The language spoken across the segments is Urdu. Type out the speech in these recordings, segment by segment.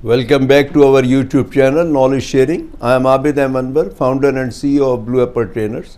Welcome back to our YouTube channel, Knowledge Sharing. I am Abid Anwar, founder and CEO of Blue Apple Trainers.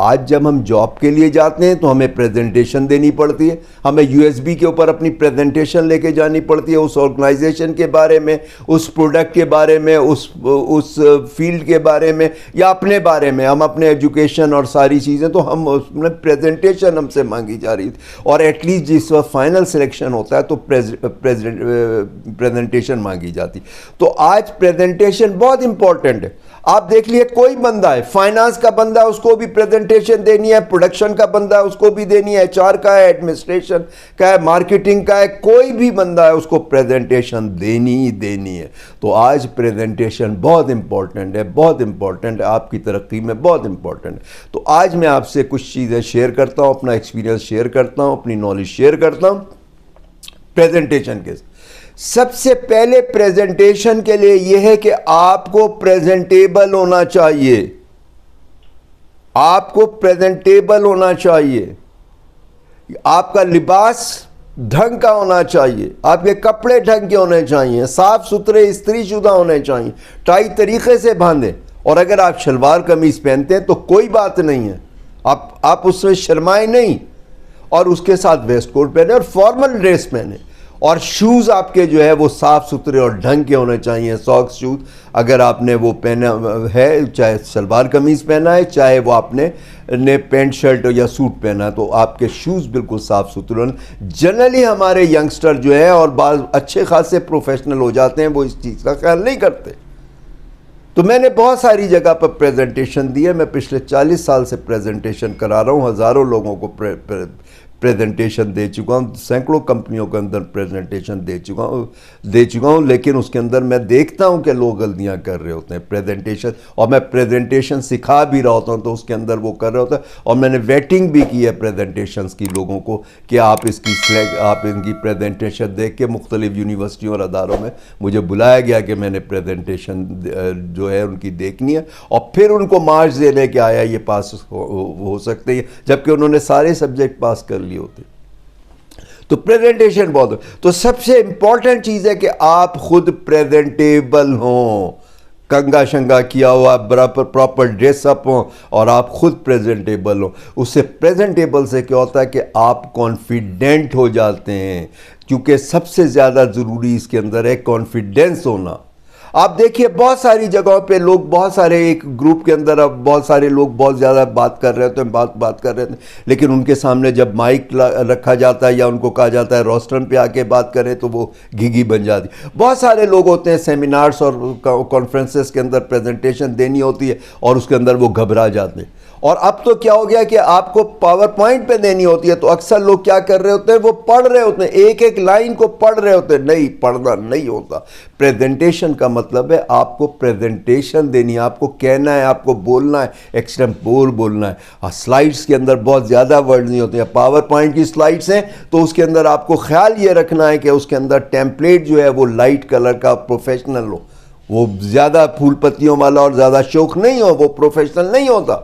آج جب ہم جاب کے لیے جاتے ہیں تو ہمیں پریزنٹیشن دینی پڑتی ہے, ہمیں USB کے اوپر اپنی پریزنٹیشن لے کے جانی پڑتی ہے اس آرگنائزیشن کے بارے میں, اس پروڈکٹ کے بارے میں, اس فیلڈ کے بارے میں, یا اپنے بارے میں. ہم اپنے ایجوکیشن اور ساری چیزیں, تو ہم اس میں پریزنٹیشن ہم سے مانگی جا رہی تھی, اور ایٹ لیسٹ جس وقت فائنل سلیکشن ہوتا ہے تو پریزنٹیشن مانگی جاتی. تو آج پریزنٹیشن بہت امپورٹنٹ ہے. آپ دیکھ لیے کوئی بندہ ہے, فائنانس کا بندہ ہے, اس کو بھی پریزنٹیشن دینی ہے, پروڈکشن کا بندہ ہے اس کو بھی دینی ہے, HR کا ہے, ایڈمنسٹریشن کا ہے, مارکیٹنگ کا ہے, کوئی بھی بندہ ہے اس کو پریزنٹیشن دینی ہی دینی ہے. تو آج پریزنٹیشن بہت امپورٹنٹ ہے, بہت امپورٹنٹ ہے, آپ کی ترقی میں بہت امپورٹنٹ ہے. تو آج میں آپ سے کچھ چیزیں شیئر کرتا ہوں, اپنا ایکسپیرینس شیئر کرتا ہوں, اپنی نالج شیئر کرتا ہوں پریزنٹیشن کے. سب سے پہلے پریزنٹیشن کے لیے یہ ہے کہ آپ کو پریزنٹیبل ہونا چاہیے. آپ کو پریزنٹیبل ہونا چاہیے. آپ کا لباس ڈھنگ کا ہونا چاہیے, آپ کے کپڑے ڈھنگ کے ہونے چاہیے, صاف ستھرے استری شدہ ہونے چاہیے, ٹائی طریقے سے باندھیں. اور اگر آپ شلوار قمیض پہنتے ہیں تو کوئی بات نہیں ہے, آپ اس میں شرمائیں نہیں, اور اس کے ساتھ ویسٹ کوٹ پہنے اور فارمل ڈریس پہنے. اور شوز آپ کے جو ہے وہ صاف ستھرے اور ڈھنگ کے ہونے چاہیے. ساکس شوز اگر آپ نے وہ پہنا ہے, چاہے شلوار قمیض پہنا ہے, چاہے وہ آپ نے پینٹ شرٹ یا سوٹ پہنا ہے, تو آپ کے شوز بالکل صاف ستھرے ہونے. جنرلی ہمارے ینگسٹر جو ہے اور بعض اچھے خاصے پروفیشنل ہو جاتے ہیں, وہ اس چیز کا خیال نہیں کرتے. تو میں نے بہت ساری جگہ پر پریزنٹیشن دی ہے. میں پچھلے 40 سال سے پریزنٹیشن کرا رہا ہوں, ہزاروں لوگوں کو پریزنٹیشن دے چکا ہوں, سینکڑوں کمپنیوں کے اندر پریزنٹیشن دے چکا ہوں. لیکن اس کے اندر میں دیکھتا ہوں کہ لوگ غلطیاں کر رہے ہوتے ہیں پریزنٹیشن, اور میں پریزنٹیشن سکھا بھی رہا ہوتا ہوں تو اس کے اندر وہ کر رہے ہوتے ہیں. اور میں نے ویٹنگ بھی کی ہے پریزنٹیشنز کی لوگوں کو, کہ آپ ان کی پریزنٹیشن دیکھ کے. مختلف یونیورسٹیوں اور اداروں میں مجھے بلایا گیا کہ میں نے پریزنٹیشن جو ہے ان کی دیکھنی ہے, اور پھر ان کو مارکس دینے کے آیا یہ پاس ہو سکتے ہیں, جبکہ انہوں نے سارے سبجیکٹ پاس کر لیے ہوتے. تو پریزنٹیشن بہت, تو سب سے امپورٹنٹ چیز ہے کہ آپ خود پریزنٹیبل ہوں, کنگا شنگا کیا ہوا, برابر پراپر ڈریس اپ ہوں, اور آپ خود پریزنٹیبل ہوں. اس سے پریزنٹیبل سے کیا ہوتا ہے کہ آپ کانفیڈنٹ ہو جاتے ہیں, کیونکہ سب سے زیادہ ضروری اس کے اندر ہے کانفیڈنس ہونا. آپ دیکھیے بہت ساری جگہوں پہ لوگ, بہت سارے ایک گروپ کے اندر اب بہت سارے لوگ بہت زیادہ بات کر رہے ہوتے ہیں, بات کر رہے ہیں, لیکن ان کے سامنے جب مائک رکھا جاتا ہے یا ان کو کہا جاتا ہے روسٹرن پہ آ کے بات کریں تو وہ گھیگی بن جاتی. بہت سارے لوگ ہوتے ہیں سیمینارز اور کانفرنسز کے اندر پریزنٹیشن دینی ہوتی ہے اور اس کے اندر وہ گھبرا جاتے ہیں. اور اب تو کیا ہو گیا کہ آپ کو پاور پوائنٹ پہ دینی ہوتی ہے, تو اکثر لوگ کیا کر رہے ہوتے ہیں, وہ پڑھ رہے ہوتے ہیں, ایک ایک لائن کو پڑھ رہے ہوتے ہیں. نہیں, پڑھنا نہیں ہوتا. پریزنٹیشن کا مطلب ہے آپ کو پریزنٹیشن دینی ہے, آپ کو کہنا ہے, آپ کو بولنا ہے, ایکسٹمپور بولنا ہے. سلائیڈز کے اندر بہت زیادہ ورڈ نہیں ہوتے ہیں. پاور پوائنٹ کی سلائیڈز ہیں تو اس کے اندر آپ کو خیال یہ رکھنا ہے کہ اس کے اندر ٹیمپلیٹ جو ہے وہ لائٹ کلر کا پروفیشنل ہو, وہ زیادہ پھول پتیوں والا اور زیادہ شوق نہیں ہو, وہ پروفیشنل نہیں ہوتا.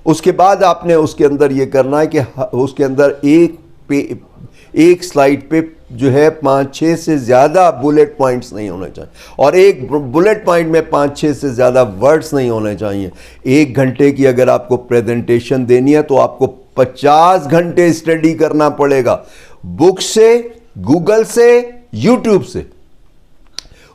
اس کے بعد آپ نے اس کے اندر یہ کرنا ہے کہ اس کے اندر ایک سلائیڈ پہ جو ہے 5-6 سے زیادہ بلیٹ پوائنٹس نہیں ہونے چاہیے, اور ایک بلیٹ پوائنٹ میں 5-6 سے زیادہ ورڈز نہیں ہونے چاہیے. 1 گھنٹے کی اگر آپ کو پریزنٹیشن دینی ہے تو آپ کو 50 گھنٹے اسٹڈی کرنا پڑے گا, بک سے, گوگل سے, یوٹیوب سے.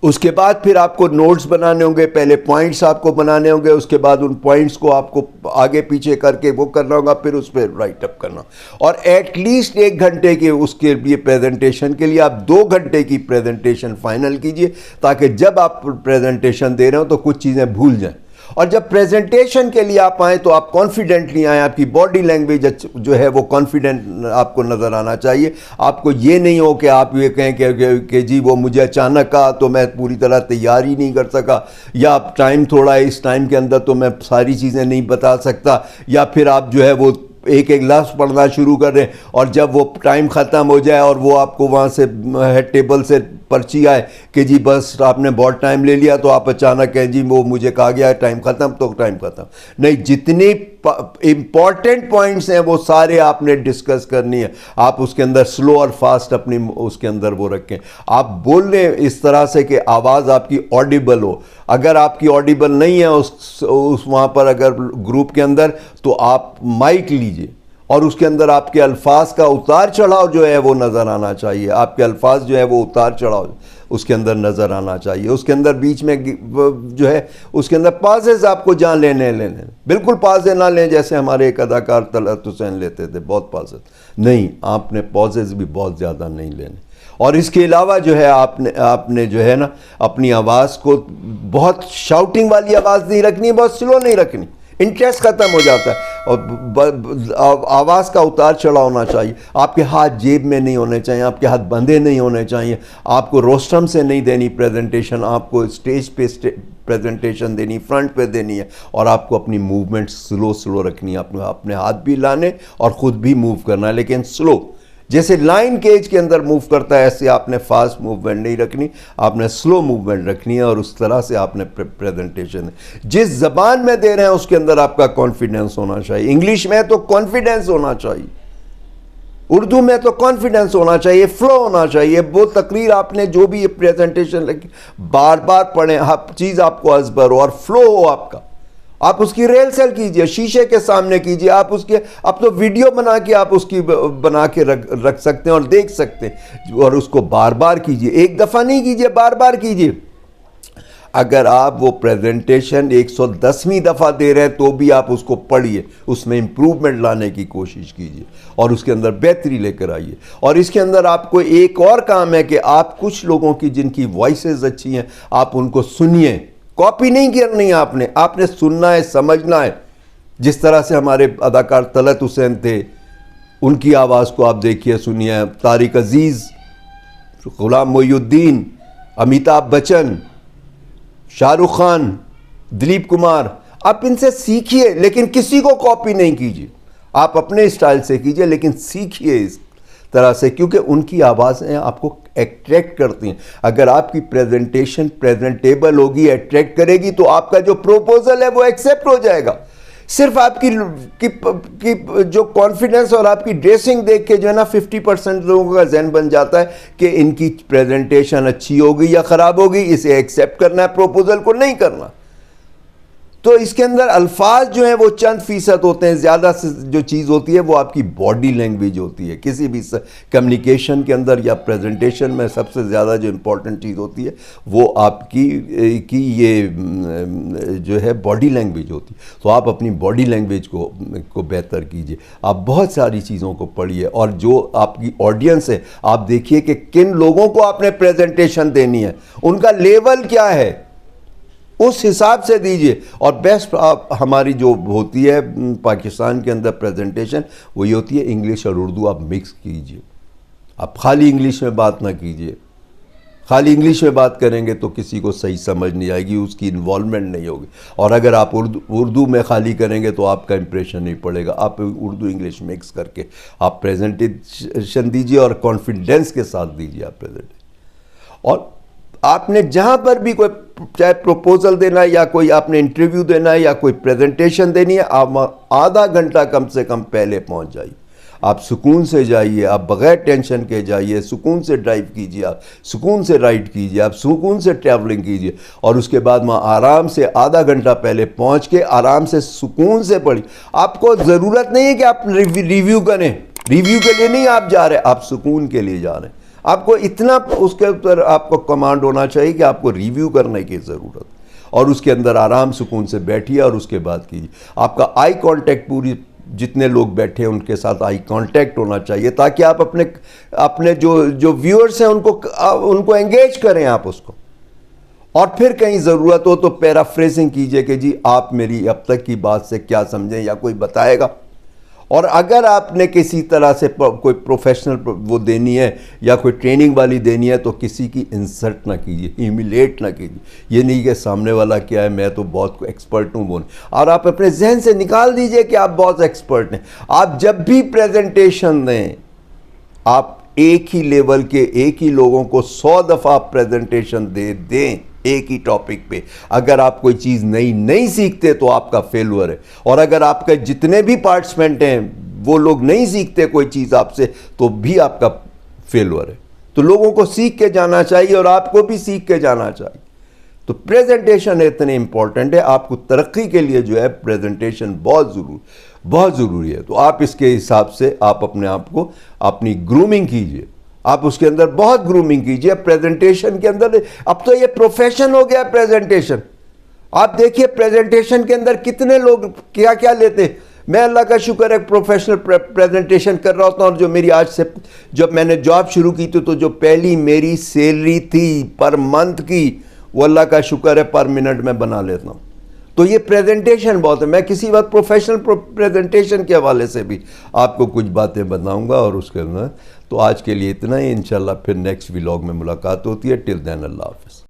اس کے بعد پھر آپ کو نوٹس بنانے ہوں گے, پہلے پوائنٹس آپ کو بنانے ہوں گے, اس کے بعد ان پوائنٹس کو آپ کو آگے پیچھے کر کے وہ کرنا ہوگا, پھر اس پہ رائٹ اپ کرنا. اور ایٹ لیسٹ 1 گھنٹے کے اس کے لیے پریزنٹیشن کے لیے آپ 2 گھنٹے کی پریزنٹیشن فائنل کیجئے, تاکہ جب آپ پریزنٹیشن دے رہے ہوں تو کچھ چیزیں بھول جائیں. اور جب پریزنٹیشن کے لیے آپ آئیں تو آپ کانفیڈنٹلی آئیں, آپ کی باڈی لینگویج جو ہے وہ کانفیڈنٹ آپ کو نظر آنا چاہیے. آپ کو یہ نہیں ہو کہ آپ یہ کہیں کہ جی وہ مجھے اچانک کہا تو میں پوری طرح تیار ہی نہیں کر سکا, یا ٹائم تھوڑا ہے, اس ٹائم کے اندر تو میں ساری چیزیں نہیں بتا سکتا, یا پھر آپ جو ہے وہ ایک لفظ پڑھنا شروع کر رہے ہیں اور جب وہ ٹائم ختم ہو جائے اور وہ آپ کو وہاں سے ہیڈ ٹیبل سے پرچی آئے کہ جی بس آپ نے بہت ٹائم لے لیا تو آپ اچانک کہیں جی وہ مجھے کہا گیا ٹائم ختم تو ٹائم ختم. نہیں, جتنی امپورٹنٹ پوائنٹس ہیں وہ سارے آپ نے ڈسکس کرنی ہے. آپ اس کے اندر سلو اور فاسٹ اپنی اس کے اندر وہ رکھیں. آپ بول لیں اس طرح سے کہ آواز آپ کی آڈیبل ہو. اگر آپ کی آڈیبل نہیں ہے اس وہاں پر اگر گروپ کے اندر, تو آپ مائک لیجئے اور اس کے اندر آپ کے الفاظ کا اتار چڑھاؤ جو ہے وہ نظر آنا چاہیے. آپ کے الفاظ جو ہے وہ اتار چڑھاؤ اس کے اندر نظر آنا چاہیے. اس کے اندر بیچ میں جو ہے اس کے اندر پازز آپ کو جہاں لینے بالکل پازے نہ لیں جیسے ہمارے ایک اداکار طلعت حسین لیتے تھے بہت پازز. نہیں, آپ نے پازز بھی بہت زیادہ نہیں لینے. اور اس کے علاوہ جو ہے آپ نے جو ہے نا اپنی آواز کو بہت شاؤٹنگ والی آواز نہیں رکھنی, بہت سلو نہیں رکھنی, انٹرسٹ ختم ہو جاتا ہے. اور آواز کا اتار چڑھا ہونا چاہیے. آپ کے ہاتھ جیب میں نہیں ہونے چاہیے, آپ کے ہاتھ بندھے نہیں ہونے چاہیے. آپ کو روسٹم سے نہیں دینی پریزنٹیشن, آپ کو اسٹیج پہ پریزنٹیشن دینی, فرنٹ پہ دینی ہے. اور آپ کو اپنی موومنٹ سلو رکھنی ہے, اپنے ہاتھ بھی لانے اور خود بھی موو کرنا ہے, لیکن سلو. جیسے لائن کیج کے اندر موو کرتا ہے ایسے آپ نے فاسٹ موومنٹ نہیں رکھنی, آپ نے سلو موومنٹ رکھنی ہے. اور اس طرح سے آپ نے پریزنٹیشن جس زبان میں دے رہے ہیں اس کے اندر آپ کا کانفیڈنس ہونا چاہیے. انگلش میں تو کانفیڈنس ہونا چاہیے, اردو میں تو کانفیڈنس ہونا چاہیے, فلو ہونا چاہیے. وہ تقریر آپ نے جو بھی پریزنٹیشن لگی بار بار پڑھیں, ہر چیز آپ کو ازبر ہو اور فلو ہو آپ کا. آپ اس کی ریل سیل کیجئے, شیشے کے سامنے کیجئے. آپ اس کے اب تو ویڈیو بنا کے آپ اس کی بنا کے رکھ سکتے ہیں اور دیکھ سکتے ہیں. اور اس کو بار بار کیجئے, ایک دفعہ نہیں کیجئے, بار بار کیجئے. اگر آپ وہ پریزنٹیشن 110ویں دفعہ دے رہے ہیں تو بھی آپ اس کو پڑھیے, اس میں امپروومنٹ لانے کی کوشش کیجئے اور اس کے اندر بہتری لے کر آئیے. اور اس کے اندر آپ کو ایک اور کام ہے کہ آپ کچھ لوگوں کی جن کی وائسز اچھی ہیں آپ ان کو سنیے, کاپی نہیں کرنی. آپ نے سننا ہے, سمجھنا ہے. جس طرح سے ہمارے اداکار طلعت حسین تھے, ان کی آواز کو آپ دیکھیے, سنیے. طارق عزیز, غلام محی الدین, امیتابھ بچن, شاہ رخ خان, دلیپ کمار, آپ ان سے سیکھیے لیکن کسی کو کاپی نہیں کیجیے. آپ اپنے اسٹائل سے کیجیے لیکن سیکھیے اس طرح سے, کیونکہ ان کی آوازیں آپ کو ایٹریکٹ کرتی ہیں. اگر آپ کی پریزنٹیشن پریزنٹیبل ہوگی, ایٹریکٹ کرے گی, تو آپ کا جو پروپوزل ہے وہ ایکسیپٹ ہو جائے گا. صرف آپ کی جو کانفیڈنس اور آپ کی ڈریسنگ دیکھ کے جو ہے نا 50% لوگوں کا ذہن بن جاتا ہے کہ ان کی پریزنٹیشن اچھی ہوگی یا خراب ہوگی, اسے ایکسیپٹ کرنا ہے, پروپوزل کو نہیں کرنا. تو اس کے اندر الفاظ جو ہیں وہ چند فیصد ہوتے ہیں, زیادہ سے جو چیز ہوتی ہے وہ آپ کی باڈی لینگویج ہوتی ہے. کسی بھی کمیونیکیشن کے اندر یا پریزنٹیشن میں سب سے زیادہ جو امپورٹنٹ چیز ہوتی ہے وہ آپ کی یہ جو ہے باڈی لینگویج ہوتی ہے. تو آپ اپنی باڈی لینگویج کو بہتر کیجئے. آپ بہت ساری چیزوں کو پڑھیے, اور جو آپ کی آڈینس ہے آپ دیکھیے کہ کن لوگوں کو آپ نے پریزنٹیشن دینی ہے, ان کا لیول کیا ہے, اس حساب سے دیجئے. اور بیسٹ ہماری جو ہوتی ہے پاکستان کے اندر پریزنٹیشن وہ یہ ہوتی ہے انگلش اور اردو آپ مکس کیجئے. آپ خالی انگلش میں بات نہ کیجئے. خالی انگلش میں بات کریں گے تو کسی کو صحیح سمجھ نہیں آئے گی, اس کی انوالومنٹ نہیں ہوگی. اور اگر آپ اردو میں خالی کریں گے تو آپ کا امپریشن نہیں پڑے گا. آپ اردو انگلش مکس کر کے آپ پریزنٹیشن دیجئے اور کانفیڈنس کے ساتھ دیجئے آپ پریزنٹیشن. اور آپ نے جہاں پر بھی کوئی چاہے پروپوزل دینا ہے یا کوئی آپ نے انٹرویو دینا ہے یا کوئی پریزنٹیشن دینی ہے, آپ آدھا گھنٹہ کم سے کم پہلے پہنچ جائیے. آپ سکون سے جائیے, آپ بغیر ٹینشن کے جائیے, سکون سے ڈرائیو کیجیے, آپ سکون سے رائڈ کیجیے, آپ سکون سے ٹریولنگ کیجیے. اور اس کے بعد وہاں آرام سے آدھا گھنٹہ پہلے پہنچ کے آرام سے سکون سے پڑھیے. آپ کو ضرورت نہیں ہے کہ آپ ریویو کریں, ریویو کے لیے نہیں آپ جا رہے, آپ سکون کے لیے جا رہے ہیں. آپ کو اتنا اس کے اوپر آپ کو کمانڈ ہونا چاہیے کہ آپ کو ریویو کرنے کی ضرورت, اور اس کے اندر آرام سکون سے بیٹھیے اور اس کے بعد کیجیے. آپ کا آئی کانٹیکٹ پوری جتنے لوگ بیٹھے ہیں ان کے ساتھ آئی کانٹیکٹ ہونا چاہیے تاکہ آپ اپنے جو ویورز ہیں ان کو انگیج کریں آپ اس کو. اور پھر کہیں ضرورت ہو تو پیرافریزنگ کیجئے کہ جی آپ میری اب تک کی بات سے کیا سمجھیں, یا کوئی بتائے گا. اور اگر آپ نے کسی طرح سے کوئی پروفیشنل وہ دینی ہے یا کوئی ٹریننگ والی دینی ہے تو کسی کی انسلٹ نہ کیجیے, ہیومیلیٹ نہ کیجیے. یہ نہیں کہ سامنے والا کیا ہے میں تو بہت ایکسپرٹ ہوں بولے, اور آپ اپنے ذہن سے نکال دیجئے کہ آپ بہت ایکسپرٹ ہیں. آپ جب بھی پریزنٹیشن دیں آپ ایک ہی لیول کے ایک ہی لوگوں کو 100 دفعہ پریزنٹیشن دے دیں ایک ہی ٹاپک پہ، اگر آپ کوئی چیز نئی نہیں سیکھتے تو آپ کا فیلور ہے، اور اگر آپ کے جتنے بھی پارٹیسپینٹ ہیں وہ لوگ نہیں سیکھتے کوئی چیز آپ سے تو بھی آپ کا فیلور ہے۔ تو لوگوں کو سیکھ کے جانا چاہیے اور آپ کو بھی سیکھ کے جانا چاہیے۔ تو پریزنٹیشن اتنے امپورٹنٹ ہے، آپ کو ترقی کے لیے جو ہے پریزنٹیشن بہت ضروری ہے۔ تو آپ اس کے حساب سے آپ اپنے آپ کو اپنی گرومنگ کیجئے، آپ اس کے اندر بہت گرومنگ کیجئے پریزنٹیشن کے اندر۔ اب تو یہ پروفیشن ہو گیا پریزنٹیشن، آپ دیکھیے پریزنٹیشن کے اندر کتنے لوگ کیا کیا لیتے ہیں۔ میں اللہ کا شکر ہے پروفیشنل پریزنٹیشن کر رہا ہوتا ہوں، اور جو میری آج سے جب میں نے جاب شروع کی تھی تو جو پہلی میری سیلری تھی پر منتھ کی، وہ اللہ کا شکر ہے پر منٹ میں بنا لیتا ہوں۔ تو یہ پریزنٹیشن بہت ہے، میں کسی وقت پروفیشنل پریزنٹیشن کے حوالے سے بھی آپ کو کچھ باتیں بتاؤں گا، اور اس کے اندر تو آج کے لیے اتنا ہی، انشاءاللہ پھر نیکسٹ ولاگ میں ملاقات ہوتی ہے۔ ٹل دین اللہ حافظ۔